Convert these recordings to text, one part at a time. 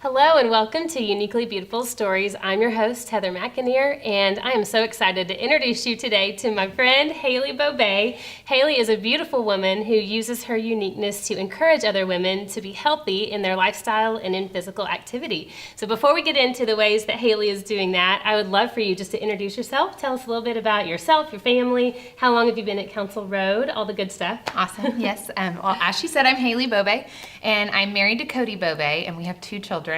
Hello and welcome to Uniquely Beautiful Stories. I'm your host, Heather McAnear, and I am so excited to introduce you today to my friend, Haley Beauvais. Haley is a beautiful woman who uses her uniqueness to encourage other women to be healthy in their lifestyle and in physical activity. So before we get into the ways that Haley is doing that, I would love for you just to introduce yourself. Tell us a little bit about yourself, your family, how long have you been at Council Road, all the good stuff. Awesome, yes. Well, as she said, I'm Haley Beauvais, and I'm married to Cody Beauvais, and we have two children.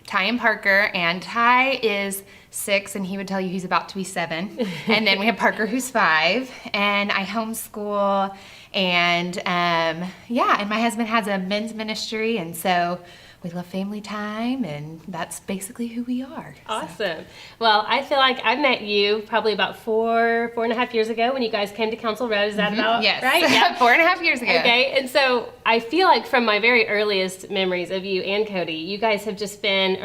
Ty and Parker, and Ty is 6 and he would tell you he's about to be 7. And then we have Parker who's 5, and I homeschool, and and my husband has a men's ministry, and so we love family time, and that's basically who we are. Awesome. So. Well, I feel like I met you probably about four and a half years ago when you guys came to Council Road. Is that about yes. right? Yeah. 4.5 years ago. Okay, and so I feel like from my very earliest memories of you and Cody, you guys have just been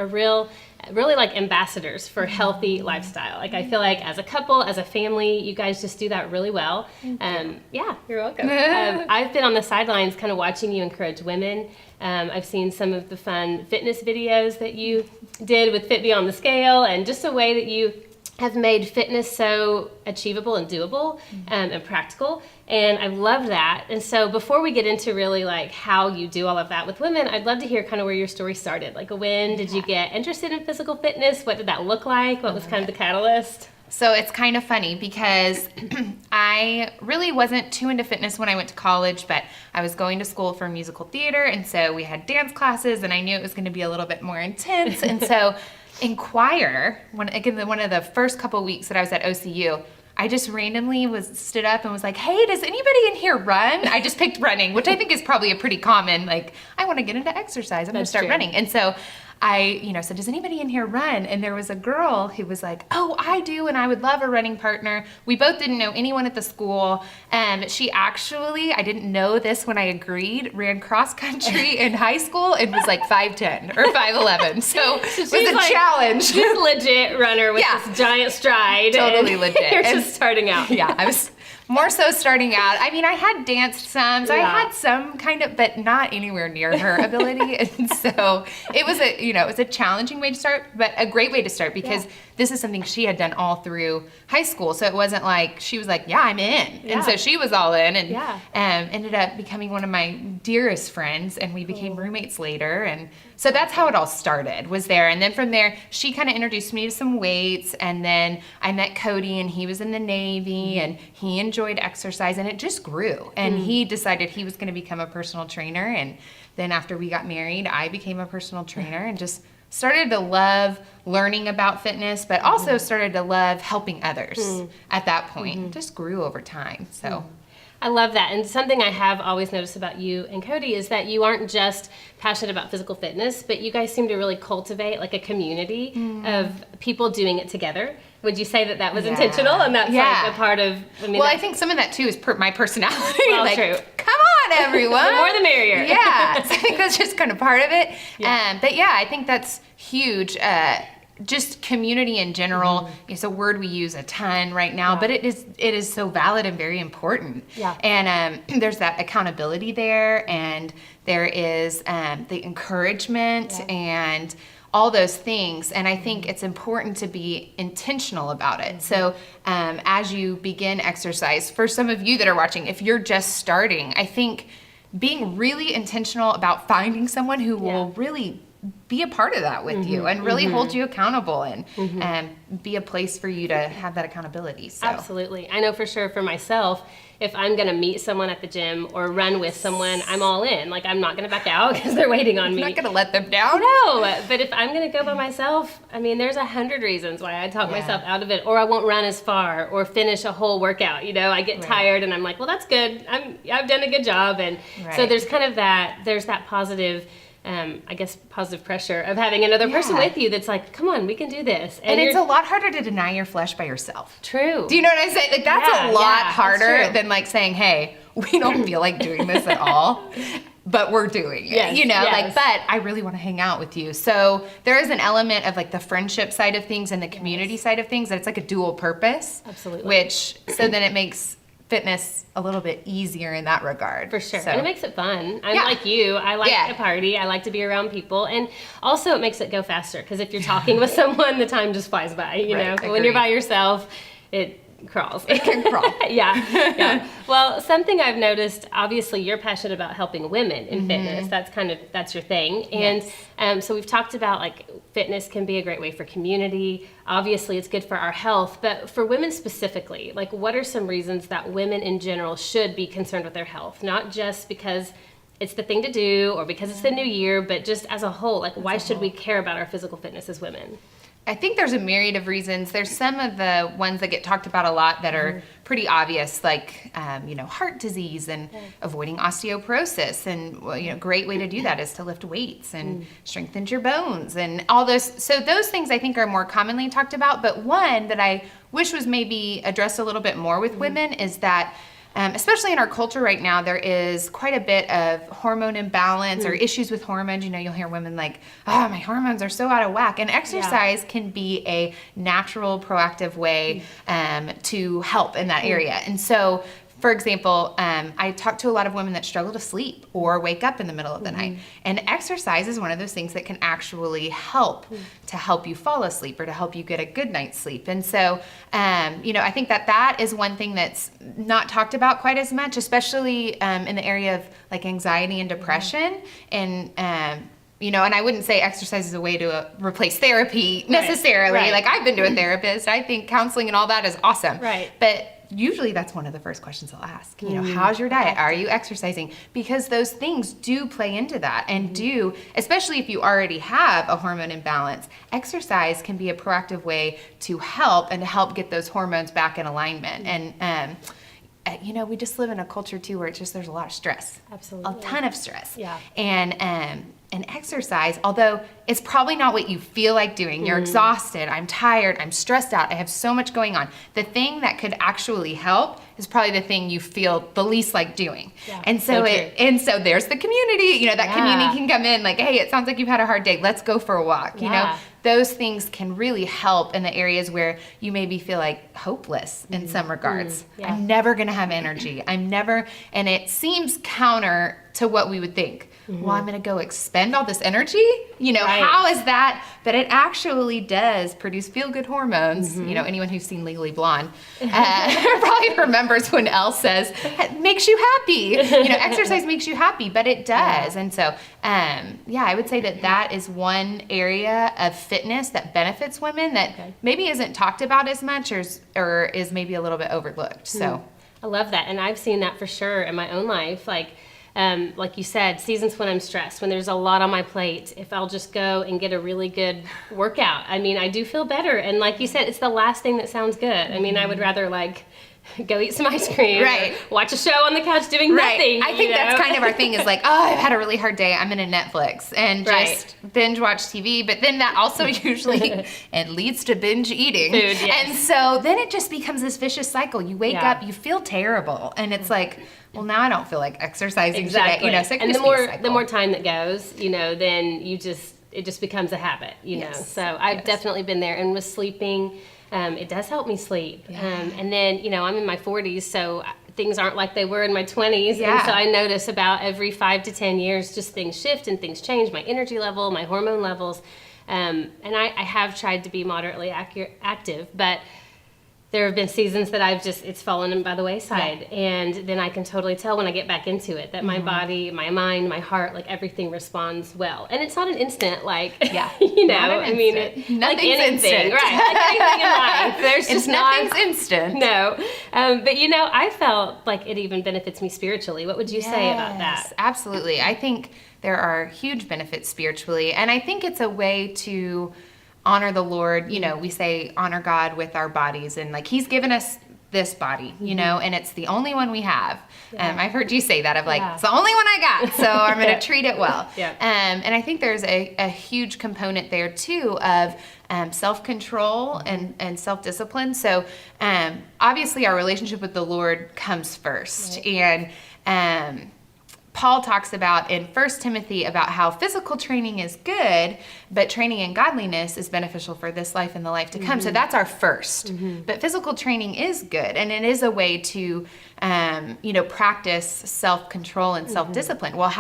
really like ambassadors for healthy lifestyle. Like I feel like as a couple, as a family, you guys just do that really well. Yeah, you're welcome. I've been on the sidelines kind of watching you encourage women. I've seen some of the fun fitness videos that you did with Fit Beyond the Scale, and just a way that you have made fitness so achievable and doable and practical, and I love that. And so before we get into really like how you do all of that with women, I'd love to hear kind of where your story started. Like when did you get interested in physical fitness? What did that look like? What was kind of the catalyst? So it's kind of funny because I really wasn't too into fitness when I went to college, but I was going to school for musical theater, and so we had dance classes, and I knew it was going to be a little bit more intense. And so in choir, one of the first couple weeks that I was at OCU, I just randomly stood up and was like, hey, does anybody in here run? I just picked running, which I think is probably a pretty common, like, I want to get into exercise. I'm going to start running. And so I, said, does anybody in here run? And there was a girl who was like, oh, I do, and I would love a running partner. We both didn't know anyone at the school. She actually, I didn't know this when I agreed, ran cross country in high school and was like 5'10" or 5'11". So it was a challenge. She's a legit runner with this giant stride. Totally legit. You're just starting out. Yeah, I was more so starting out. I mean, I had danced some, so I had some kind of, but not anywhere near her ability. And so it was a challenging way to start, but a great way to start because this is something she had done all through high school. So it wasn't like, she was like, yeah, I'm in. Yeah. And so she was all in and ended up becoming one of my dearest friends, and we became roommates later. And so that's how it all started, was there. And then from there, she kind of introduced me to some weights, and then I met Cody, and he was in the Navy, and he enjoyed exercise, and it just grew. And he decided he was going to become a personal trainer, and then after we got married, I became a personal trainer and just started to love learning about fitness, but also started to love helping others at that point. It just grew over time. So. I love that. And something I have always noticed about you and Cody is that you aren't just passionate about physical fitness, but you guys seem to really cultivate like a community of people doing it together. Would you say that that was intentional and that's like a part of, I think some of that too is my personality. Well, like, true. Come on, everyone. The more the merrier. Yeah. So I think that's just kind of part of it. Yeah. But yeah, I think that's huge. Just community in general. It's a word we use a ton right now, but it is so valid and very important. Yeah. And there's that accountability there, and there is the encouragement and all those things. And I think it's important to be intentional about it. So as you begin exercise, for some of you that are watching, if you're just starting, I think being really intentional about finding someone who will really be a part of that with you and really hold you accountable and be a place for you to have that accountability. So. Absolutely. I know for sure for myself, if I'm going to meet someone at the gym or run with someone, I'm all in. Like, I'm not going to back out because they're waiting on me. You're not going to let them down? No, but if I'm going to go by myself, I mean, there's 100 reasons why I talk myself out of it, or I won't run as far or finish a whole workout. I get tired and I'm like, well, that's good. I've done a good job. And so there's kind of there's that positive positive pressure of having another person with you that's like, come on, we can do this. And it's a lot harder to deny your flesh by yourself. True. Do you know what I'm saying? Like, that's a lot harder than like saying, hey, we don't feel like doing this at all, but we're doing it, but I really want to hang out with you. So there is an element of like the friendship side of things and the community side of things that it's like a dual purpose. Absolutely. So then it makes fitness a little bit easier in that regard. For sure. So, And it makes it fun. I'm Yeah. like you. I like Yeah. to party. I like to be around people. And also it makes it go faster because if you're talking with someone, the time just flies by, you Right. know. But when you're Agreed. by yourself, it crawls. It can crawl. Yeah. Well, something I've noticed, obviously you're passionate about helping women in fitness. That's your thing. And so we've talked about like fitness can be a great way for community. Obviously it's good for our health, but for women specifically, like what are some reasons that women in general should be concerned with their health? Not just because it's the thing to do or because it's the new year, but just as a whole, like why should we care about our physical fitness as women? I think there's a myriad of reasons. There's some of the ones that get talked about a lot that are pretty obvious, like heart disease and avoiding osteoporosis. And great way to do that is to lift weights and strengthen your bones and all those. So those things I think are more commonly talked about. But one that I wish was maybe addressed a little bit more with women is that especially in our culture right now, there is quite a bit of hormone imbalance or issues with hormones. You'll hear women like, my hormones are so out of whack. And exercise can be a natural, proactive way to help in that area. And so, for example, I talk to a lot of women that struggle to sleep or wake up in the middle of the night. And exercise is one of those things that can actually help to help you fall asleep or to help you get a good night's sleep. And so, I think that is one thing that's not talked about quite as much, especially in the area of like anxiety and depression. And, and I wouldn't say exercise is a way to replace therapy necessarily. Right. Like I've been to a therapist. I think counseling and all that is awesome. Right. But usually that's one of the first questions I'll ask. How's your diet? Are you exercising? Because those things do play into that and do, especially if you already have a hormone imbalance, exercise can be a proactive way to help and to help get those hormones back in alignment. And, we just live in a culture too where there's a lot of stress. Absolutely. A ton of stress. Yeah. And exercise, although it's probably not what you feel like doing, you're exhausted, I'm tired, I'm stressed out, I have so much going on. The thing that could actually help is probably the thing you feel the least like doing. Yeah, And so true. there's the community, that community can come in like, hey, it sounds like you've had a hard day, let's go for a walk. Yeah. Those things can really help in the areas where you maybe feel like hopeless in some regards. Yeah. I'm never gonna have energy. And it seems counter to what we would think. Well, I'm going to go expend all this energy? Right. How is that? But it actually does produce feel-good hormones. Anyone who's seen Legally Blonde probably remembers when Elle says, it makes you happy. Exercise makes you happy, but it does. Yeah. And so, I would say that is one area of fitness that benefits women that maybe isn't talked about as much or is maybe a little bit overlooked. So I love that. And I've seen that for sure in my own life. Like you said, seasons when I'm stressed, when there's a lot on my plate, if I'll just go and get a really good workout, I do feel better. And like you said, it's the last thing that sounds good. I would rather go eat some ice cream, Right. or watch a show on the couch doing nothing. I think that's kind of our thing is like, I've had a really hard day. I'm going to Netflix and just binge watch TV. But then that also usually it leads to binge eating. Food, yes. And so then it just becomes this vicious cycle. You wake up, you feel terrible. And it's like, well, now I don't feel like exercising Exactly. today. So it can and just the be a cycle. more time that goes, then it just becomes a habit, Yes. So I've Yes. definitely been there. And with sleeping, it does help me sleep. And then, I'm in my 40s, so things aren't like they were in my 20s. Yeah. And so I notice about every 5 to 10 years, just things shift and things change, my energy level, my hormone levels. And I have tried to be moderately active, but there have been seasons that it's fallen by the wayside. And then I can totally tell when I get back into it that my body, my mind, my heart, everything responds well. And it's not an instant, Not an instant. Nothing's like anything, instant. right? Like anything in life. There's just nothing's instant. No. But I felt like it even benefits me spiritually. What would you say about that? Yes, absolutely. I think there are huge benefits spiritually. And I think it's a way to honor the Lord. We say honor God with our bodies, and He's given us this body, and it's the only one we have. I've heard you say that it's the only one I got, so I'm going to treat it well. And I think there's a huge component there too of self-control and self-discipline. So obviously our relationship with the Lord comes first. And Paul talks about in 1 Timothy about how physical training is good, but training in godliness is beneficial for this life and the life to come. So that's our first. But physical training is good, and it is a way to, practice self-control and self-discipline. Well,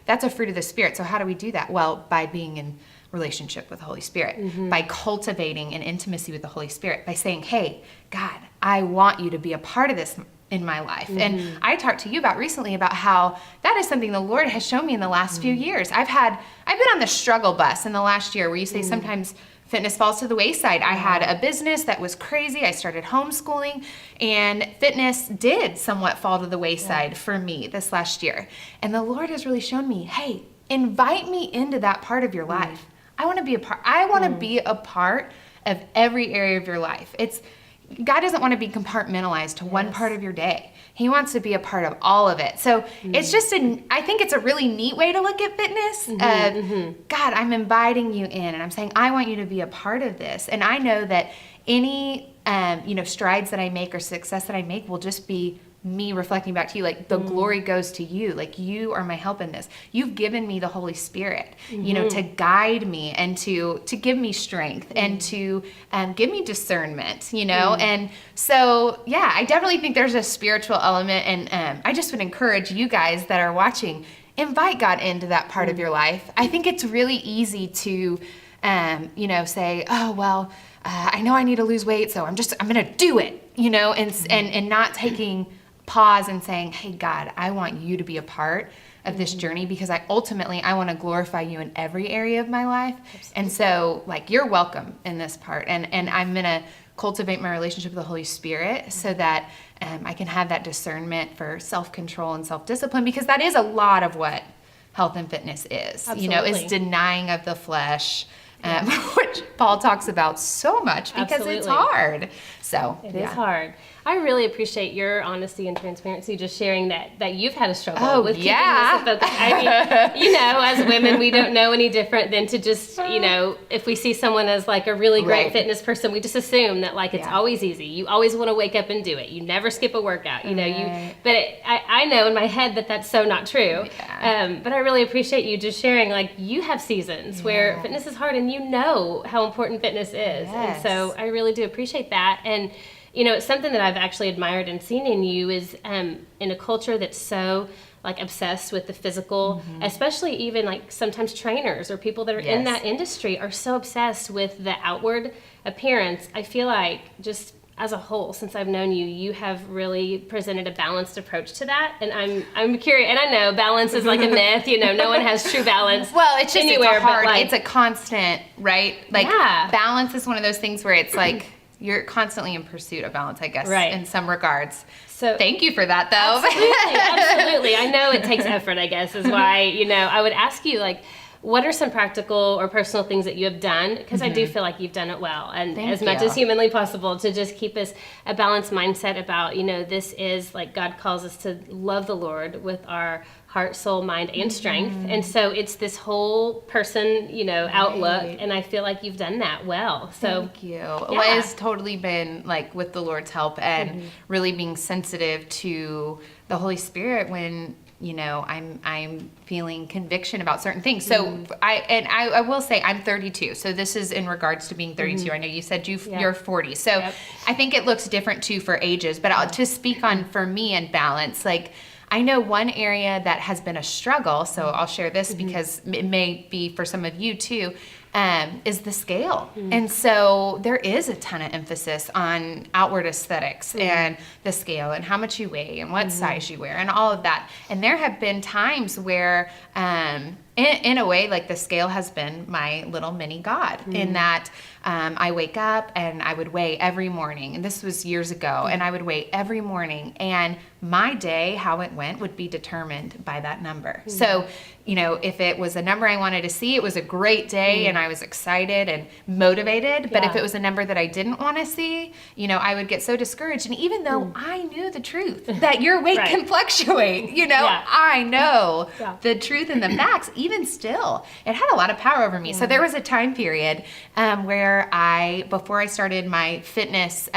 that's a fruit of the Spirit. So how do we do that? Well, by being in relationship with the Holy Spirit, by cultivating an intimacy with the Holy Spirit, by saying, hey, God, I want you to be a part of this in my life. And I talked to you about recently about how that is something the Lord has shown me in the last few years. I've been on the struggle bus in the last year where you say sometimes fitness falls to the wayside. I had a business that was crazy. I started homeschooling, and fitness did somewhat fall to the wayside for me this last year. And the Lord has really shown me, hey, invite me into that part of your life. I want to be a part. I want to be a part of every area of your life. God doesn't want to be compartmentalized to one part of your day. He wants to be a part of all of it. So it's just I think it's a really neat way to look at fitness. God, I'm inviting you in, and I'm saying, I want you to be a part of this. And I know that any, strides that I make or success that I make will just be me reflecting back to you, like the glory goes to you. Like, you are my help in this. You've given me the Holy Spirit, to guide me and to give me strength and to give me discernment, And so, yeah, I definitely think there's a spiritual element. And I just would encourage you guys that are watching, invite God into that part of your life. I think it's really easy to, say, oh, well, I know I need to lose weight, so I'm going to do it, and not taking pause and saying, hey, God, I want you to be a part of this journey, because I want to glorify you in every area of my life. Absolutely. And so, you're welcome in this part. And I'm going to cultivate my relationship with the Holy Spirit so that I can have that discernment for self-control and self-discipline, because that is a lot of what health and fitness is, Absolutely. Is denying of the flesh, which Paul talks about so much because it's hard. So it is hard. I really appreciate your honesty and transparency, just sharing that you've had a struggle with keeping this a focus. I mean, as women, we don't know any different than to just, if we see someone as a really great fitness person, we just assume that it's always easy. You always want to wake up and do it. You never skip a workout. But I know in my head that that's so not true. Yeah. But I really appreciate you just sharing, you have seasons where fitness is hard, and how important fitness is. Yes. And so I really do appreciate that. And it's something that I've actually admired and seen in you is in a culture that's so obsessed with the physical, especially even sometimes trainers or people that are in that industry are so obsessed with the outward appearance. I feel like just as a whole, since I've known you, you have really presented a balanced approach to that. And I'm curious, and I know balance is a myth, no one has true balance. Well, it's just anywhere, it's a constant, right? Balance is one of those things where it's you're constantly in pursuit of balance, I guess, in some regards. So thank you for that, though. Absolutely. I know it takes effort, I guess, is why, I would ask you, what are some practical or personal things that you have done? Because I do feel like you've done it well, and much as humanly possible, to just keep us a balanced mindset about, this is God calls us to love the Lord with our heart, soul, mind, and strength. And so it's this whole person, outlook, and I feel like you've done that well. So thank you. Yeah. Well, it's totally been with the Lord's help and really being sensitive to the Holy Spirit when I'm feeling conviction about certain things. So I will say I'm 32. So this is in regards to being 32. I know you said you're 40. So I think it looks different too for ages, but to speak on for me and balance, I know one area that has been a struggle, so I'll share this because it may be for some of you too, is the scale. And so there is a ton of emphasis on outward aesthetics and the scale and how much you weigh and what size you wear and all of that. And there have been times where, in a way, the scale has been my little mini God in that I wake up and I would weigh every morning. And this was years ago. And I would weigh every morning. And my day, how it went, would be determined by that number. So, if it was a number I wanted to see, it was a great day and I was excited and motivated. But if it was a number that I didn't want to see, I would get so discouraged. And even though I knew the truth that your weight can fluctuate, I know the truth and the facts, even still, it had a lot of power over me. So there was a time period where before I started my fitness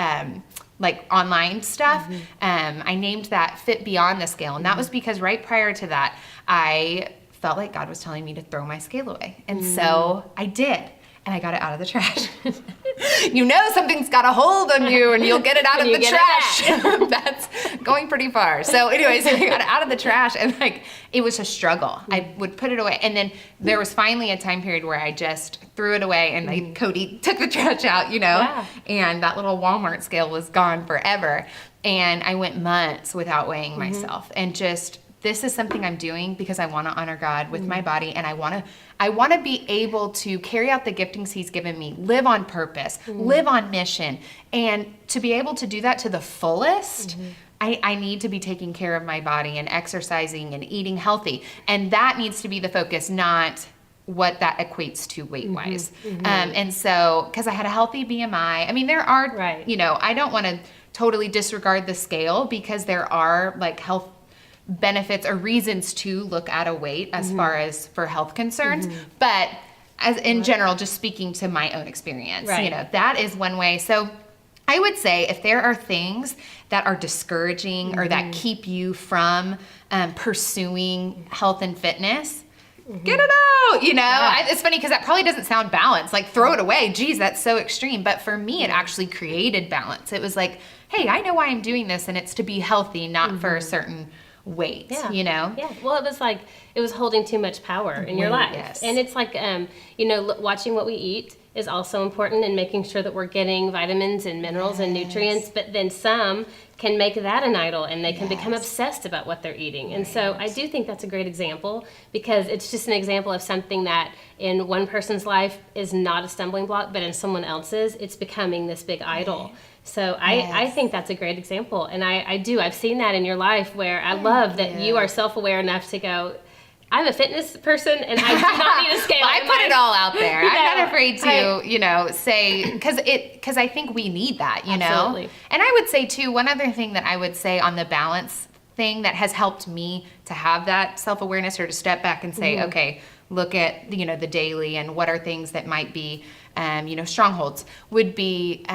like online stuff, I named that Fit Beyond the Scale. And that was because right prior to that, I felt like God was telling me to throw my scale away. And so I did. And I got it out of the trash. You know something's got a hold on you and you'll get it out of the trash. That's going pretty far. So anyways, I got it out of the trash and like it was a struggle. I would put it away. And then there was finally a time period where I just threw it away and like Cody took the trash out, you know, and that little Walmart scale was gone forever. And I went months without weighing myself and just, this is something I'm doing because I want to honor God with my body, and I want to be able to carry out the giftings He's given me, live on purpose, live on mission, and to be able to do that to the fullest. I need to be taking care of my body and exercising and eating healthy, and that needs to be the focus, not what that equates to weight-wise. And so, because I had a healthy BMI, I mean, there are, you know, I don't want to totally disregard the scale because there are like health benefits or reasons to look at a weight as far as for health concerns, but as in general, just speaking to my own experience, you know, that is one way. So I would say if there are things that are discouraging or that keep you from pursuing health and fitness, get it out, you know. It's funny because that probably doesn't sound balanced, like throw it away, geez, that's so extreme, but for me it actually created balance. It was like, hey, I know why I'm doing this, and it's to be healthy, not for a certain weight, you know? Well, it was like, it was holding too much power in your life. And it's like, you know, watching what we eat is also important, and making sure that we're getting vitamins and minerals and nutrients, but then some can make that an idol, and they can become obsessed about what they're eating. And so I do think that's a great example, because it's just an example of something that in one person's life is not a stumbling block, but in someone else's, it's becoming this big idol. So I think that's a great example. And I've seen that in your life, where I love that you are self-aware enough to go, I'm a fitness person and I do not need a scale. I put it all out there. I'm not afraid to, you know, say, because I think we need that, you know? And I would say too, one other thing that I would say on the balance thing that has helped me to have that self-awareness, or to step back and say, okay, look at, you know, the daily and what are things that might be, you know, strongholds, would be,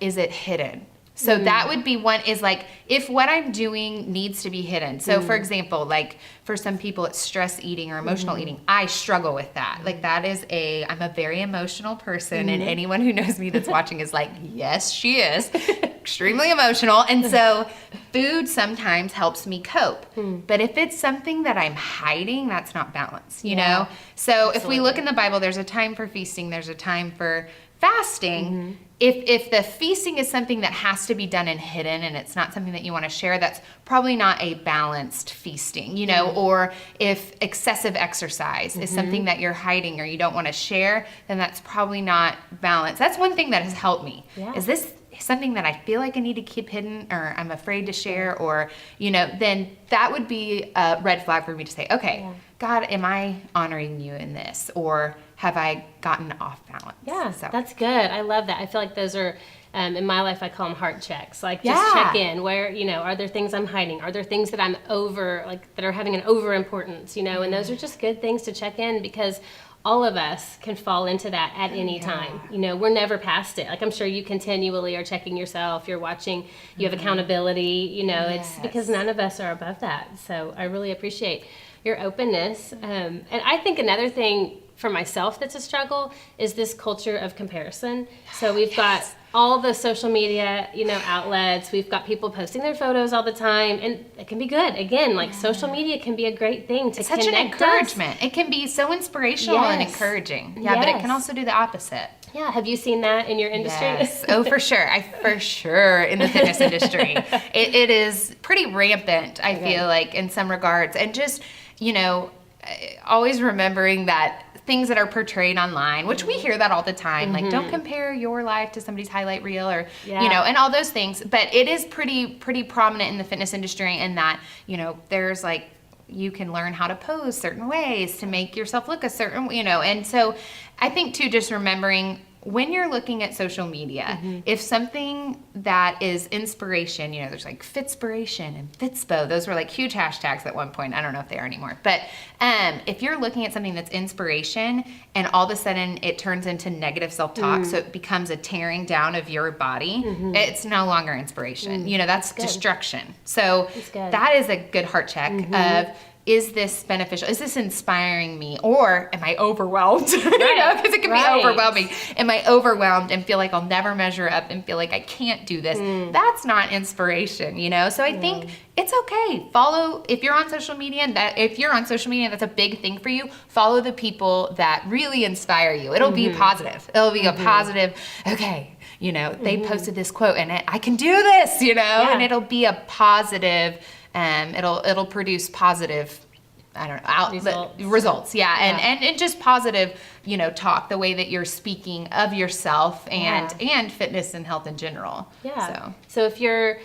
is it hidden? So that would be one, is like, if what I'm doing needs to be hidden. So for example, like for some people it's stress eating or emotional eating. I struggle with that. Like that is I'm a very emotional person, and anyone who knows me that's watching is like, yes, she is extremely emotional. And so food sometimes helps me cope. But if it's something that I'm hiding, that's not balance, you know? So if we look in the Bible, there's a time for feasting, there's a time for fasting. If the feasting is something that has to be done and hidden, and it's not something that you want to share, that's probably not a balanced feasting, you know. Or if excessive exercise is something that you're hiding or you don't want to share, then that's probably not balanced. That's one thing that has helped me. Is this something that I feel like I need to keep hidden, or I'm afraid to share, or, you know, then that would be a red flag for me to say, okay, God, am I honoring you in this? Or have I gotten off balance? So that's good. I love that. I feel like those are, in my life, I call them heart checks. Like just check in where, you know, are there things I'm hiding? Are there things that I'm over, like that are having an over importance, you know? And those are just good things to check in, because all of us can fall into that at any time. You know, we're never past it. Like I'm sure you continually are checking yourself, you're watching, you have accountability, you know, it's because none of us are above that. So I really appreciate your openness. And I think another thing for myself that's a struggle is this culture of comparison. So we've got all the social media, you know, outlets. We've got people posting their photos all the time, and it can be good. Again, like social media can be a great thing to connect such an encouragement. It can be so inspirational and encouraging. But it can also do the opposite. Have you seen that in your industry? Yes. Oh, for sure. For sure in the fitness industry. It is pretty rampant, I feel like, in some regards. And just, you know, always remembering that things that are portrayed online, which we hear that all the time, like don't compare your life to somebody's highlight reel, or, you know, and all those things. But it is pretty prominent in the fitness industry, in that, you know, there's like, you can learn how to pose certain ways to make yourself look a certain, you know. And so I think too, just remembering when you're looking at social media, if something that is inspiration, there's like Fitspiration and Fitspo, those were like huge hashtags at one point. I don't know if they are anymore. But if you're looking at something that's inspiration and all of a sudden it turns into negative self-talk, so it becomes a tearing down of your body, it's no longer inspiration. That's destruction. So that is a good heart check of, is this beneficial? Is this inspiring me? Or am I overwhelmed? Because it can be overwhelming. Am I overwhelmed and feel like I'll never measure up and feel like I can't do this? That's not inspiration, So I think it's okay. Follow, if you're on social media, and that's a big thing for you, follow the people that really inspire you. It'll be positive. It'll be a positive, okay, they posted this quote and I can do this, and it'll be a positive, it'll produce positive, results. And just positive, talk, the way that you're speaking of yourself and fitness and health in general. So if you're,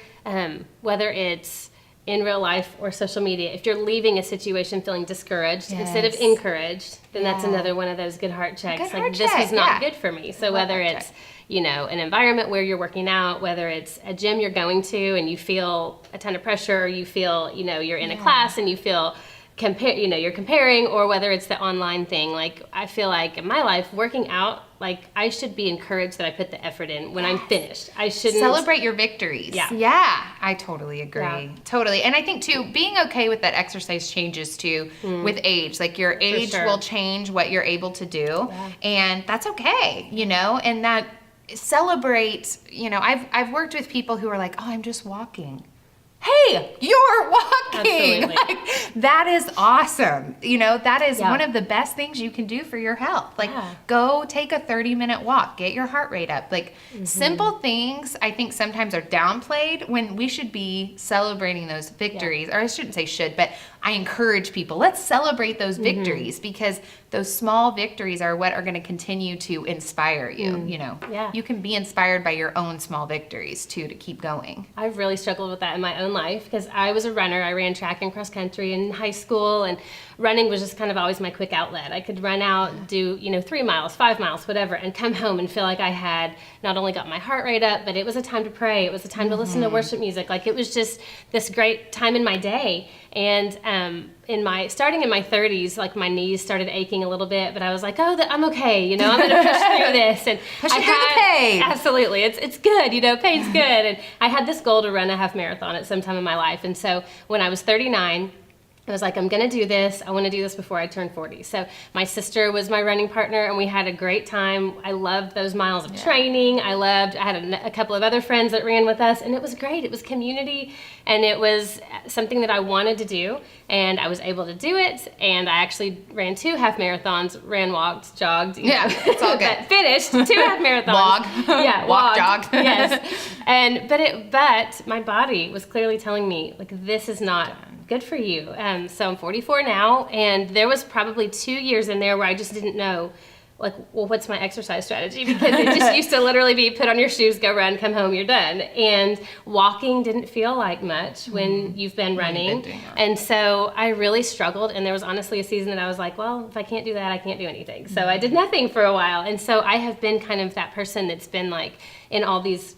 whether it's in real life or social media, if you're leaving a situation feeling discouraged instead of encouraged, then that's another one of those good heart checks. This was not good for me. So whether it's an environment where you're working out, whether it's a gym you're going to and you feel a ton of pressure, or you feel, you're in a class and you feel you're comparing, or whether it's the online thing. Like, I feel like in my life, working out, like, I should be encouraged that I put the effort in when I'm finished. I shouldn't celebrate your victories. Yeah, I totally agree. Totally. And I think too, being okay with that exercise changes too with age. Like, your age will change what you're able to do, and that's okay, and that celebrate, I've worked with people who are like, oh, I'm just walking. Hey, you're walking. Like, that is awesome. That is one of the best things you can do for your health. Like, go take a 30-minute walk, get your heart rate up. Like, simple things I think sometimes are downplayed when we should be celebrating those victories. Or I shouldn't say should, but I encourage people, let's celebrate those victories, because those small victories are what are going to continue to inspire you. You can be inspired by your own small victories too, to keep going. I've really struggled with that in my own life, because I was a runner. I ran track and cross country in high school, and running was just kind of always my quick outlet. I could run out, do 3 miles, 5 miles, whatever, and come home and feel like I had not only got my heart rate up, but it was a time to pray. It was a time to listen to worship music. Like, it was just this great time in my day. And starting in my 30s, like, my knees started aching a little bit, but I was like, oh, I'm okay, I'm going to push through this. And push through the pain. Absolutely, it's good, pain's good. And I had this goal to run a half marathon at some time in my life. And so when I was 39, I was like, I'm going to do this. I want to do this before I turn 40. So my sister was my running partner, and we had a great time. I loved those miles of training. I had a couple of other friends that ran with us, and it was great. It was community, and it was something that I wanted to do, and I was able to do it. And I actually ran 2 half marathons, walked, jogged. It's all good. Finished 2 half marathons. Walk, jog. Yes. But my body was clearly telling me, like, this is not good for you. So I'm 44 now, and there was probably 2 years in there where I just didn't know, like, well, what's my exercise strategy? Because it just used to literally be put on your shoes, go run, come home, you're done. And walking didn't feel like much when you've been running. And so I really struggled, and there was honestly a season that I was like, well, if I can't do that, I can't do anything. So I did nothing for a while. And so I have been kind of that person that's been like in all these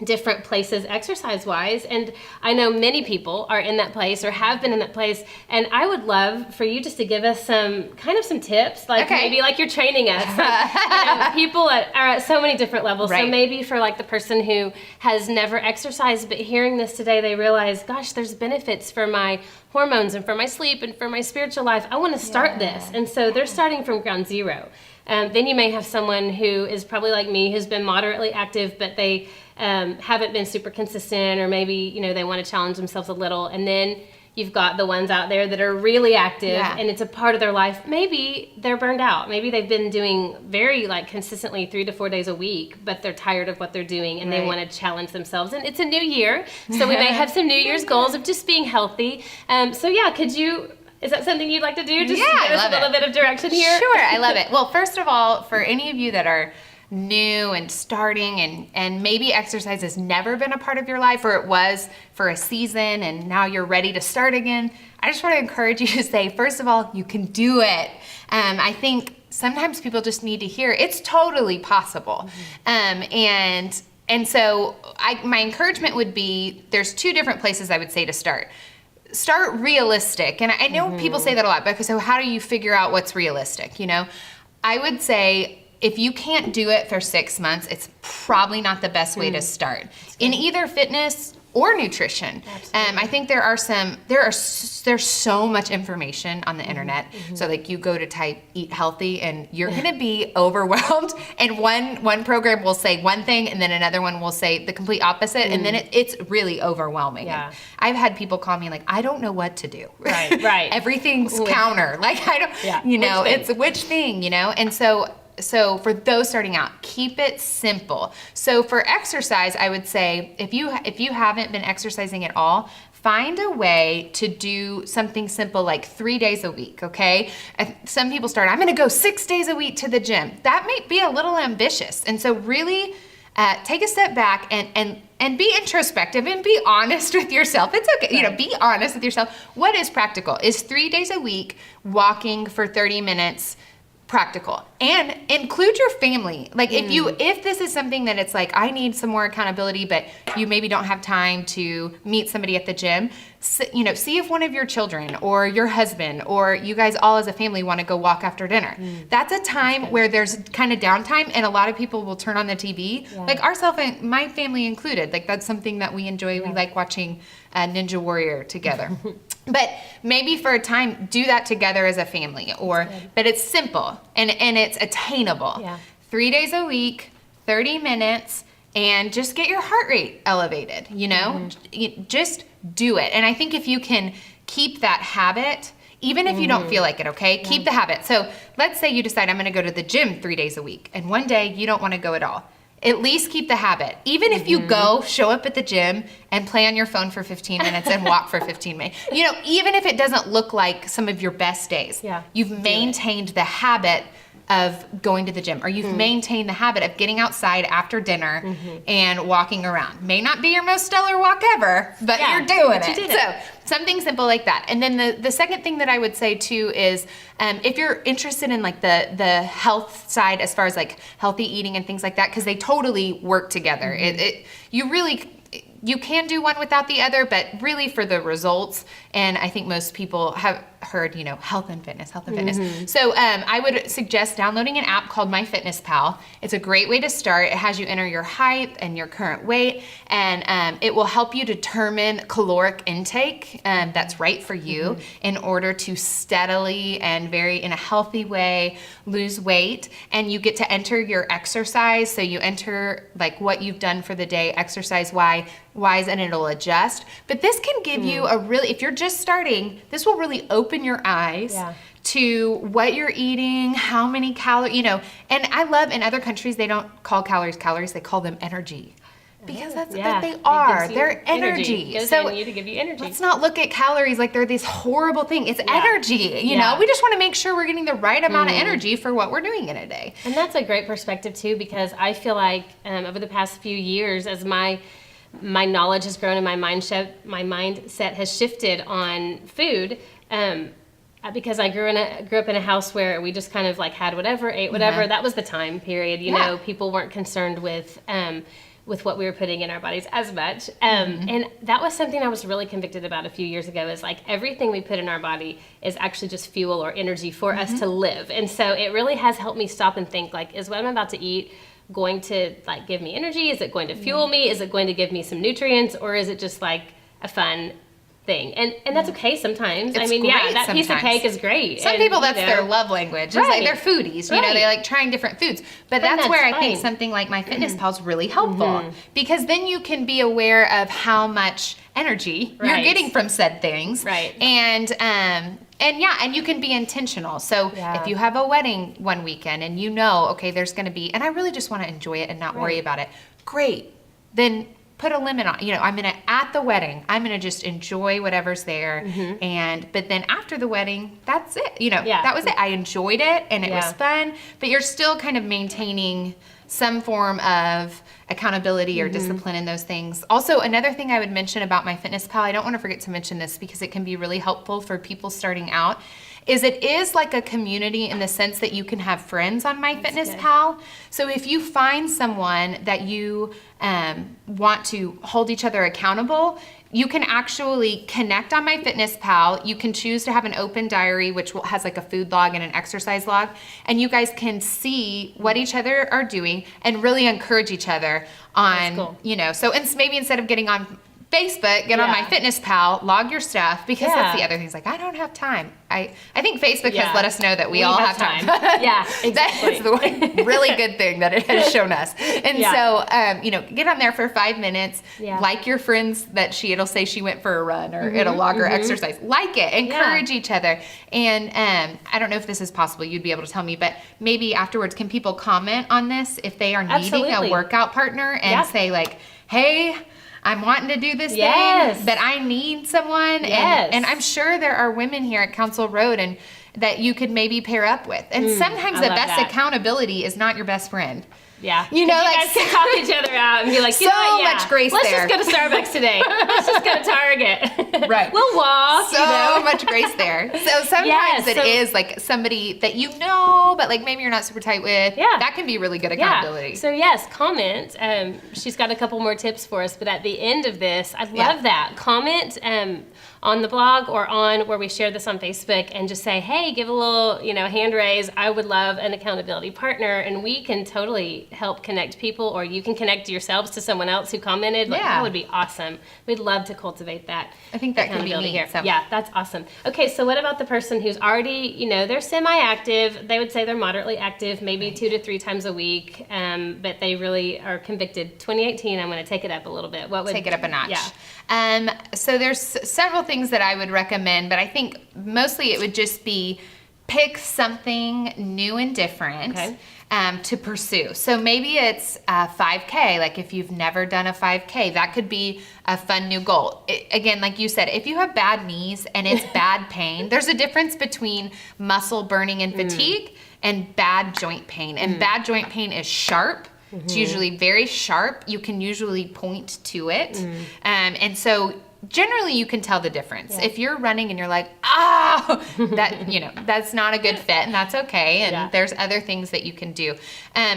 different places exercise-wise, and I know many people are in that place or have been in that place, and I would love for you just to give us some tips, like maybe like you're training us. Like, people are at so many different levels, so maybe for like the person who has never exercised, but hearing this today, they realize, gosh, there's benefits for my hormones and for my sleep and for my spiritual life. I want to start this, and so they're starting from ground zero. Then you may have someone who is probably like me, who's been moderately active, but they haven't been super consistent, or maybe, they want to challenge themselves a little. And then you've got the ones out there that are really active and it's a part of their life. Maybe they're burned out. Maybe they've been doing very consistently 3 to 4 days a week, but they're tired of what they're doing and they want to challenge themselves. And it's a new year, so we may have some New Year's goals of just being healthy. Is that something you'd like to do? Just to give us a little bit of direction here? Sure, I love it. Well, first of all, for any of you that are new and starting and maybe exercise has never been a part of your life, or it was for a season and now you're ready to start again, I just want to encourage you to say, first of all, you can do it. I think sometimes people just need to hear it's totally possible. And so my encouragement would be, there's 2 different places I would say to start. Start realistic. And I know people say that a lot, because so how do you figure out what's realistic? You know, I would say if you can't do it for 6 months, it's probably not the best way to start in either fitness or nutrition. I think there's so much information on the internet. So like you go to type eat healthy and you're gonna be overwhelmed, and one program will say one thing and then another one will say the complete opposite, and then it's really overwhelming. Yeah. I've had people call me like, I don't know what to do. Right. Everything's counter. Like I don't, you know, it's which thing, you know? And so for those starting out, keep it simple. So for exercise, I would say if you haven't been exercising at all, find a way to do something simple like 3 days a week, okay? Some people start, I'm gonna go 6 days a week to the gym. That may be a little ambitious. And so really take a step back and be introspective and be honest with yourself. It's okay, you know, be honest with yourself. What is practical? Is 3 days a week walking for 30 minutes practical? And include your family. Like if this is something that it's like, I need some more accountability, but you maybe don't have time to meet somebody at the gym, you know, see if one of your children or your husband or you guys all as a family want to go walk after dinner. That's a time where there's kind of downtime, and a lot of people will turn on the TV, like my family included. Like that's something that we enjoy. We like watching Ninja Warrior together. But maybe for a time, do that together as a family, but it's simple and it's attainable. 3 days a week, 30 minutes, and just get your heart rate elevated, you know? Just do it. And I think if you can keep that habit, even if you don't feel like it, okay? Keep the habit. So let's say you decide I'm gonna go to the gym 3 days a week, and one day you don't wanna go at all. At least keep the habit. Even if you go, show up at the gym and play on your phone for 15 minutes and walk for 15 minutes. You know, even if it doesn't look like some of your best days, you've maintained the habit of going to the gym, or you've maintained the habit of getting outside after dinner and walking around. May not be your most stellar walk ever, but you're doing it. So something simple like that. And then the second thing that I would say too is if you're interested in like the health side, as far as like healthy eating and things like that, because they totally work together. You can do one without the other, but really for the results, and I think most people have heard, you know, health and fitness. So I would suggest downloading an app called MyFitnessPal. It's a great way to start. It has you enter your height and your current weight, and it will help you determine caloric intake that's right for you in order to steadily and in a healthy way lose weight. And you get to enter your exercise. So you enter like what you've done for the day, exercise-wise, and it'll adjust. But this can give you if you're just starting, this will really open your eyes to what you're eating, how many calories, you know. And I love, in other countries, they don't call calories, they call them energy. Because that's what they are. They're energy. So to give you energy. Let's not look at calories like they're this horrible thing. It's energy, you know? We just want to make sure we're getting the right amount of energy for what we're doing in a day. And that's a great perspective too, because I feel like over the past few years, as my knowledge has grown and my mindset has shifted on food, because I grew up in a house where we just kind of like had whatever, ate whatever. That was the time period. You know, people weren't concerned with what we were putting in our bodies as much. And that was something I was really convicted about a few years ago, is like everything we put in our body is actually just fuel or energy for us to live. And so it really has helped me stop and think, like, is what I'm about to eat going to like give me energy? Is it going to fuel me? Is it going to give me some nutrients? Or is it just like a fun thing? And that's okay sometimes. It's that piece of cake is great. Some people, that's their love language. It's like they're foodies, you know, they like trying different foods. But that's where I think something like MyFitnessPal is really helpful, because then you can be aware of how much energy you're getting from said things. And you can be intentional. So if you have a wedding one weekend and you know, okay, there's going to be, and I really just want to enjoy it and not worry about it. Great. Then put a limit on, you know, at the wedding, I'm going to just enjoy whatever's there. But then after the wedding, that's it. You know, that was it. I enjoyed it and it was fun, but you're still kind of maintaining some form of accountability or discipline in those things. Also, another thing I would mention about MyFitnessPal, I don't want to forget to mention this because it can be really helpful for people starting out, is it is like a community in the sense that you can have friends on MyFitnessPal. So if you find someone that you want to hold each other accountable, you can actually connect on MyFitnessPal. You can choose to have an open diary, which has like a food log and an exercise log, and you guys can see what each other are doing and really encourage each other on, cool. So maybe instead of getting on Facebook, get on MyFitnessPal, log your stuff, because that's the other thing. It's like, I don't have time. I think Facebook has let us know that we all have time. Yeah, exactly. That's the one really good thing that it has shown us. And so, get on there for 5 minutes, like your friends that it'll say she went for a run, or it'll log her exercise. Like it, encourage each other. And I don't know if this is possible, you'd be able to tell me, but maybe afterwards, can people comment on this if they are needing a workout partner and say like, hey, I'm wanting to do this thing, but I need someone. And I'm sure there are women here at Council Road and that you could maybe pair up with. And sometimes the best accountability is not your best friend. Yeah. You guys can talk each other out and be like, much grace let's there. Let's just go to Starbucks today. Let's just go to Target. Right. We'll walk. So much grace there. So sometimes it is like somebody that but like maybe you're not super tight with. Yeah. That can be really good accountability. So yes, comment. She's got a couple more tips for us, but at the end of this, I'd love that. Comment on the blog or on where we share this on Facebook and just say, hey, give a little, hand raise. I would love an accountability partner, and we can totally help connect people, or you can connect yourselves to someone else who commented. That would be awesome. We'd love to cultivate that. I think that could be neat. Here. So. Yeah, that's awesome. Okay, so what about the person who's already, they're semi-active. They would say they're moderately active, maybe 2 to 3 times a week, but they really are convicted. 2018, I'm going to take it up a little bit. What would take it up a notch? Yeah. So there's several things that I would recommend, but I think mostly it would just be pick something new and different to pursue. So maybe it's a 5K. Like if you've never done a 5K, that could be a fun new goal. Again, like you said, if you have bad knees and it's bad pain, there's a difference between muscle burning and fatigue and bad joint pain. And bad joint pain is sharp. It's usually very sharp. You can usually point to it. And so generally you can tell the difference. If you're running and you're like, that's not a good fit, and that's okay. And there's other things that you can do.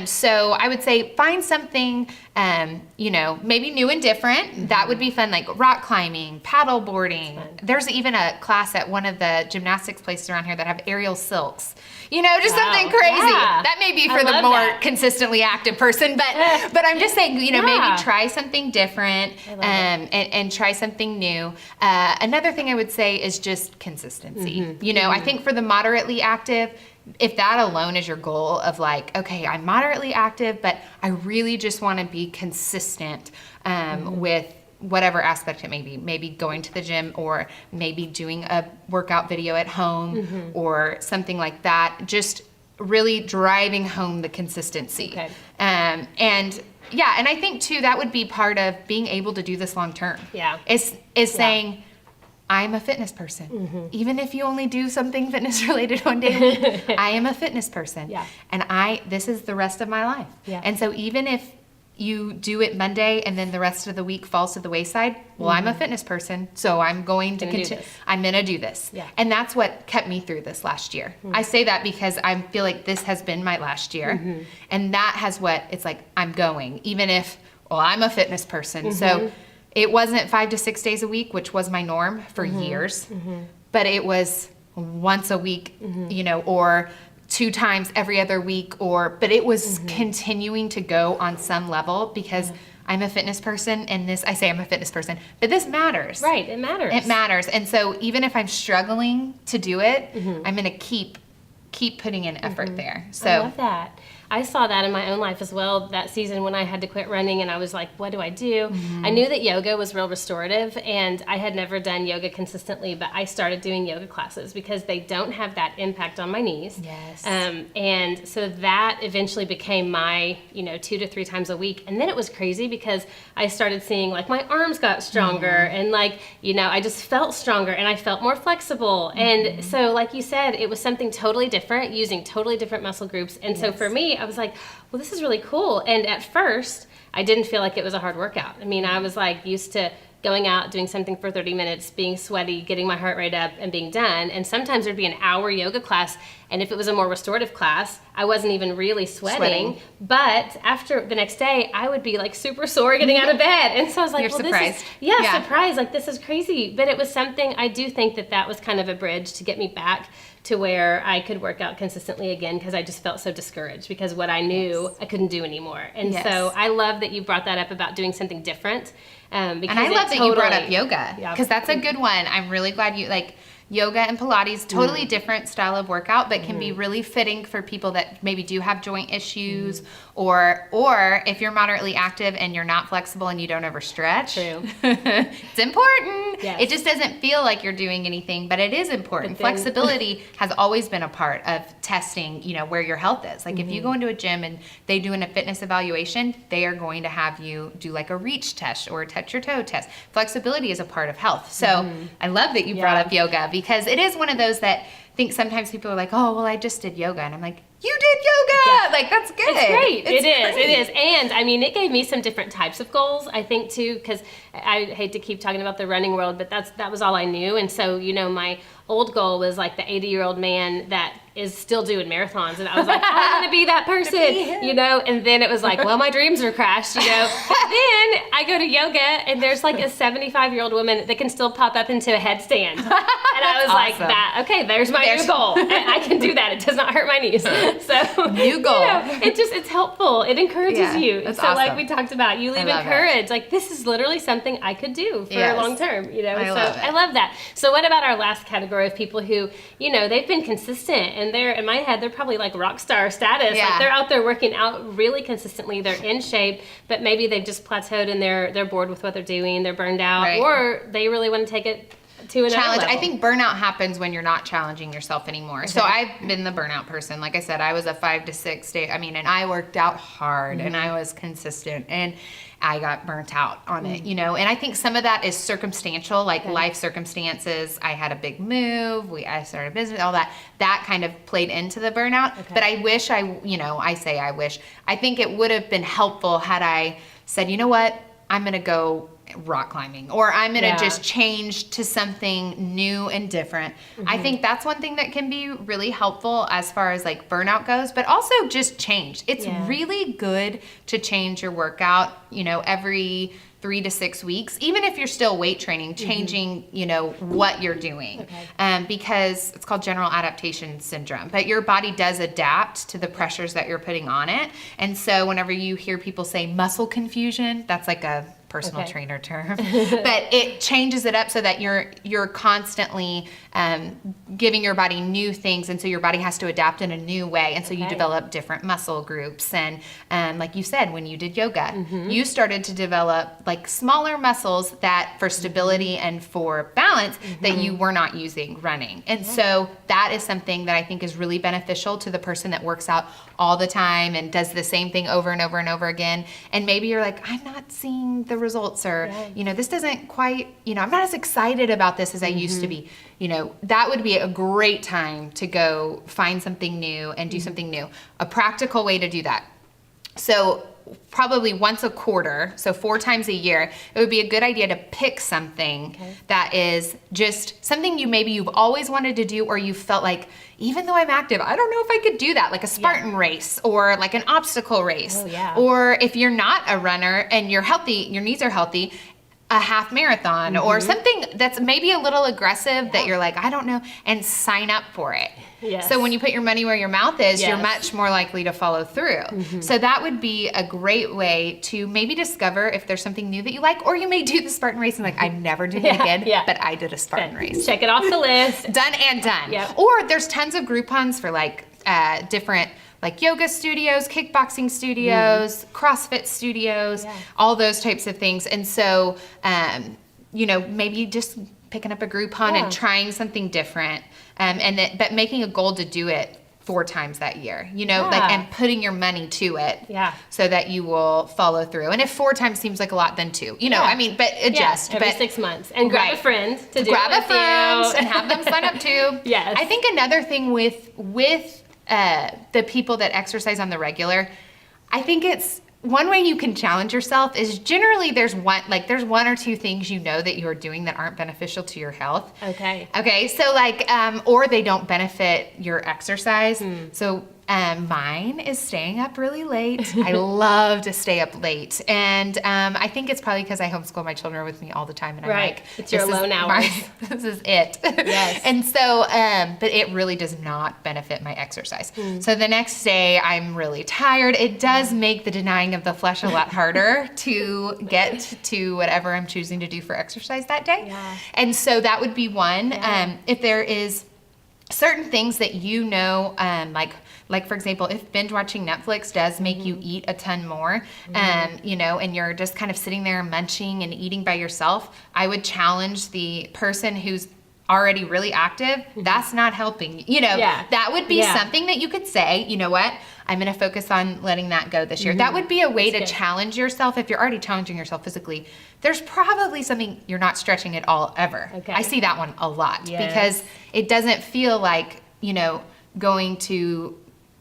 So I would say find something, maybe new and different. That would be fun, like rock climbing, paddle boarding. There's even a class at one of the gymnastics places around here that have aerial silks. Just something crazy. Yeah. That may be for the more consistently active person, but I'm just saying, maybe try something different and try something new. Another thing I would say is just consistency. I think for the moderately active, if that alone is your goal of like, okay, I'm moderately active, but I really just want to be consistent with whatever aspect it may be, maybe going to the gym or maybe doing a workout video at home or something like that, just really driving home the consistency. And I think too, that would be part of being able to do this long term. Is saying, I'm a fitness person. Even if you only do something fitness related one day a week, I am a fitness person. And this is the rest of my life. And so even if you do it Monday and then the rest of the week falls to the wayside, well, I'm a fitness person, so I'm going to continue. I'm going to do this. And that's what kept me through this last year. I say that because I feel like this has been my last year. And that has it's like, I'm going, even if, I'm a fitness person. So it wasn't 5 to 6 days a week, which was my norm for years, but it was once a week, or 2 times every other week, but it was continuing to go on some level because I'm a fitness person, and I say I'm a fitness person, but this matters. Right, it matters. It matters. And so even if I'm struggling to do it, I'm going to keep putting in effort there. So I love that. I saw that in my own life as well that season when I had to quit running and I was like, what do I do? I knew that yoga was real restorative, and I had never done yoga consistently, but I started doing yoga classes because they don't have that impact on my knees. And so that eventually became my, 2 to 3 times a week. And then it was crazy because I started seeing like my arms got stronger and I just felt stronger and I felt more flexible. And so like you said, it was something totally different, using totally different muscle groups. And so for me, I was like, well, this is really cool. And at first, I didn't feel like it was a hard workout. I mean, I was like used to going out, doing something for 30 minutes, being sweaty, getting my heart rate up, and being done. And sometimes there'd be an hour yoga class, and if it was a more restorative class, I wasn't even really sweating. But after the next day, I would be like super sore getting out of bed. And so I was like, You're well, surprised. this is, surprised. Like, this is crazy. But it was something, I do think that was kind of a bridge to get me back to where I could work out consistently again, because I just felt so discouraged because what I knew I couldn't do anymore. And so I love that you brought that up about doing something different. Because and I love that you brought up yoga, Yeah. because that's a good one. I'm really glad you like yoga and Pilates, totally different style of workout, but can be really fitting for people that maybe do have joint issues, or if you're moderately active and you're not flexible and you don't overstretch. True. It's important. Yes. It just doesn't feel like you're doing anything, but it is important. But then- Flexibility has always been a part of testing, where your health is. Like if you go into a gym and they do a fitness evaluation, they are going to have you do like a reach test or a touch your toe test. Flexibility is a part of health. So I love that you brought up yoga, because it is one of those that I think sometimes people are like, oh, well, I just did yoga. And I'm like, you did yoga. Yeah. Like, that's good. It's great. It's It great. is. And I mean, it gave me some different types of goals, I think, too, because I hate to keep talking about the running world, but that was all I knew. And so, my old goal was like the 80-year-old man that is still doing marathons. And I was like, I want to be that person, and then it was like, well, my dreams are crashed, But then I go to yoga and there's like a 75-year-old woman that can still pop up into a headstand. And I was like, awesome. there's my new goal. I can do that. It does not hurt my knees. So New goal. it's helpful. It encourages Yeah, you. that's So like awesome. we talked about, you leave love it. encouraged. Like, this is literally something I could do for Yes. long term, I love it. I love that. So what about our last category of people who, they've been consistent, and they're, in my head, they're probably like rock star status. Yeah. Like, they're out there working out really consistently. They're in shape, but maybe they've just plateaued and they're bored with what they're doing. They're burned out, Right. or they really want to take it to another Challenge. level. I think burnout happens when you're not challenging yourself anymore. So I've been the burnout person. Like I said, I was a 5 to 6 day. And I worked out hard and I was consistent, and I got burnt out on it, And I think some of that is circumstantial, like life circumstances. I had a big move. I started a business, all that. That kind of played into the burnout. But I wish I wish. I think it would have been helpful had I said, you know what? I'm going to go rock climbing, or I'm going to just change to something new and different. I think that's one thing that can be really helpful as far as like burnout goes, but also just change. It's really good to change your workout, every 3 to 6 weeks, even if you're still weight training, changing, what you're doing. Because it's called general adaptation syndrome, but your body does adapt to the pressures that you're putting on it. And so whenever you hear people say muscle confusion, that's like a personal trainer term, but it changes it up so that you're constantly giving your body new things, and so your body has to adapt in a new way, and so you develop different muscle groups. And like you said, when you did yoga, you started to develop like smaller muscles that for stability and for balance that you were not using running. And so that is something that I think is really beneficial to the person that works out all the time and does the same thing over and over and over again. And maybe you're like, I'm not seeing the results, or this doesn't quite, I'm not as excited about this as I used to be. That would be a great time to go find something new and do something new. A practical way to do that. So probably once a quarter, so 4 times a year, it would be a good idea to pick something that is just something you've always wanted to do, or you felt like, even though I'm active, I don't know if I could do that, like a Spartan race or like an obstacle race. Or if you're not a runner and you're healthy, your knees are healthy, a half marathon or something that's maybe a little aggressive that you're like, I don't know, and sign up for it. So when you put your money where your mouth is, you're much more likely to follow through. So that would be a great way to maybe discover if there's something new that you like, or you may do the Spartan race and like, I never did it again, but I did a Spartan race. Check it off the list. Done and done. Or there's tons of Groupons for like different like yoga studios, kickboxing studios, CrossFit studios, all those types of things. And so, maybe just picking up a Groupon and trying something different, but making a goal to do it 4 times that year, and putting your money to it so that you will follow through. And if 4 times seems like a lot, then 2, but adjust. Every 6 months. And grab a friend to do grab it with a friend you. and have them sign up too. I think another thing with the people that exercise on the regular, I think it's one way you can challenge yourself is generally there's one or two things you know that you're doing that aren't beneficial to your health. Okay, so like, or they don't benefit your exercise. So mine is staying up really late. I love to stay up late. And I think it's probably because I homeschool my children with me all the time. And I'm like, it's your alone hours. This is it. Yes. And so, but it really does not benefit my exercise. So the next day I'm really tired. It does make the denying of the flesh a lot harder to get to whatever I'm choosing to do for exercise that day. Yeah. And so that would be one. Yeah. If there is certain things that you know, like for example, if binge watching Netflix does make you eat a ton more, you know, and you're just kind of sitting there munching and eating by yourself, I would challenge the person who's already really active. That's not helping. You know, that would be something that you could say, you know what, I'm going to focus on letting that go this year. That would be a way to challenge yourself. If you're already challenging yourself physically, there's probably something you're not stretching at all ever. Okay. I see that one a lot because it doesn't feel like, you know, going to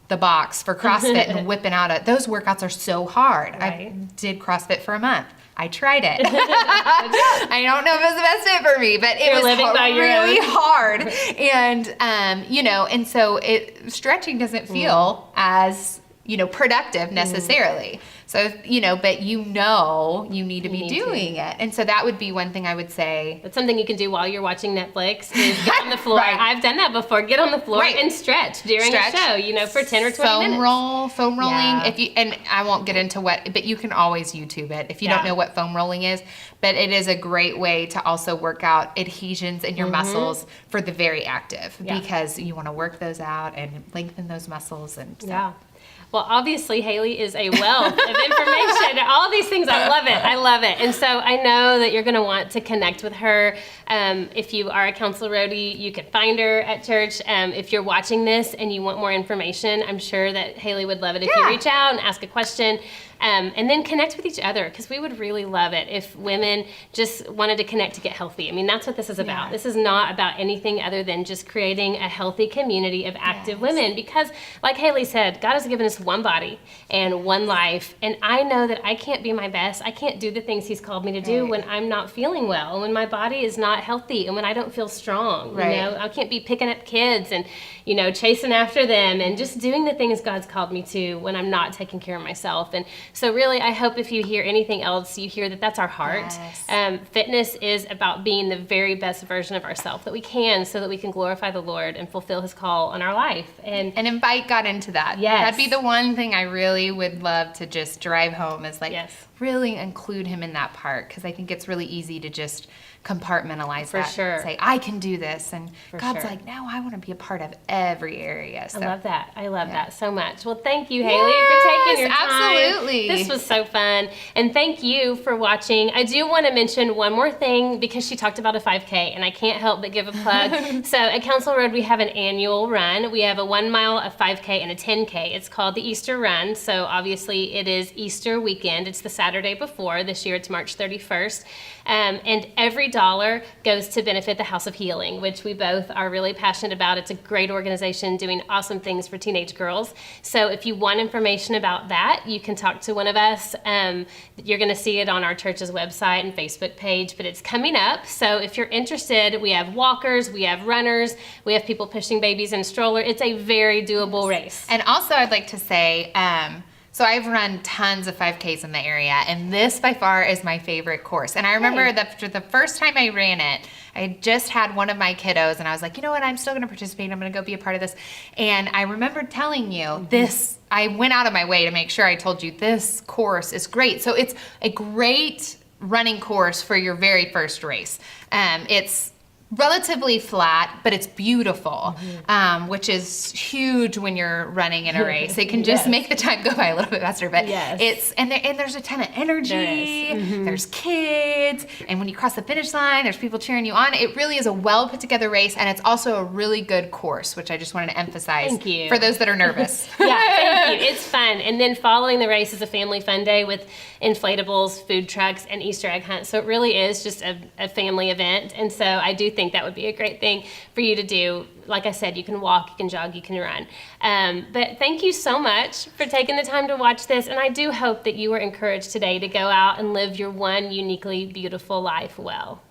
the box for CrossFit and whipping out those workouts are so hard. I did CrossFit for a month. I tried it. I don't know if it's the best fit for me, but it was really hard. And, you know, and so stretching doesn't feel as, you know, productive necessarily. So, you know, but you know you need to be doing it. And so that would be one thing I would say. That's something you can do while you're watching Netflix is get on the floor. I've done that before. Get on the floor and stretch during a show, you know, for 10 or 20 minutes. Foam rolling. Yeah. If you, and I won't get into but you can always YouTube it if you don't know what foam rolling is. But it is a great way to also work out adhesions in your muscles for the very active because you want to work those out and lengthen those muscles and stuff. Yeah. Well, obviously, Haley is a wealth of information. All these things, I love it. I love it. And so I know that you're going to want to connect with her. If you are a Counsel Roadie, you can find her at church. If you're watching this and you want more information, I'm sure that Haley would love it if you reach out and ask a question. And then connect with each other, because we would really love it if women just wanted to connect to get healthy. I mean, that's what this is about. This is not about anything other than just creating a healthy community of active women, because like Haley said, God has given us one body and one life, and I know that I can't be my best. I can't do the things He's called me to do when I'm not feeling well, when my body is not healthy, and when I don't feel strong. You know, I can't be picking up kids and, you know, chasing after them and just doing the things God's called me to when I'm not taking care of myself. And so really, I hope if you hear anything else, you hear that that's our heart. Fitness is about being the very best version of ourselves that we can, so that we can glorify the Lord and fulfill His call on our life. And invite God into that. That'd be the one thing I really would love to just drive home is like really include Him in that part, because I think it's really easy to just compartmentalize that. Say, I can do this. And God's like, no, I want to be a part of every area. So. I love that. I love that so much. Well, thank you, Haley, for taking your time. Absolutely. This was so fun. And thank you for watching. I do want to mention one more thing, because she talked about a 5K, and I can't help but give a plug. So at Counsel Road, we have an annual run. We have a 1 mile, a 5K, and a 10K. It's called the Easter Run. So obviously it is Easter weekend. It's the Saturday before. This year it's March 31st. And every dollar goes to benefit the House of Healing, which we both are really passionate about. It's a great organization doing awesome things for teenage girls. So if you want information about that, you can talk to one of us. You're going to see it on our church's website and Facebook page, but it's coming up. So if you're interested, we have walkers, we have runners, we have people pushing babies in a stroller. It's a very doable race. And also I'd like to say, so I've run tons of 5Ks in the area, and this by far is my favorite course. And I remember that the first time I ran it, I just had one of my kiddos, and I was like, you know what, I'm still going to participate. I'm going to go be a part of this. And I remember telling you this, I went out of my way to make sure I told you this course is great. So it's a great running course for your very first race. It's relatively flat, but it's beautiful, which is huge when you're running in a race. It can just make the time go by a little bit faster, but it's, and there's a ton of energy, there's kids, and when you cross the finish line, there's people cheering you on. It really is a well put together race, and it's also a really good course, which I just wanted to emphasize for those that are nervous. Thank you. It's fun. fun. And then following the race is a family fun day with inflatables, food trucks, and Easter egg hunt. So it really is just a family event. And so I do think that would be a great thing for you to do. Like I said, you can walk, you can jog, you can run. But thank you so much for taking the time to watch this. And I do hope that you were encouraged today to go out and live your one uniquely beautiful life well.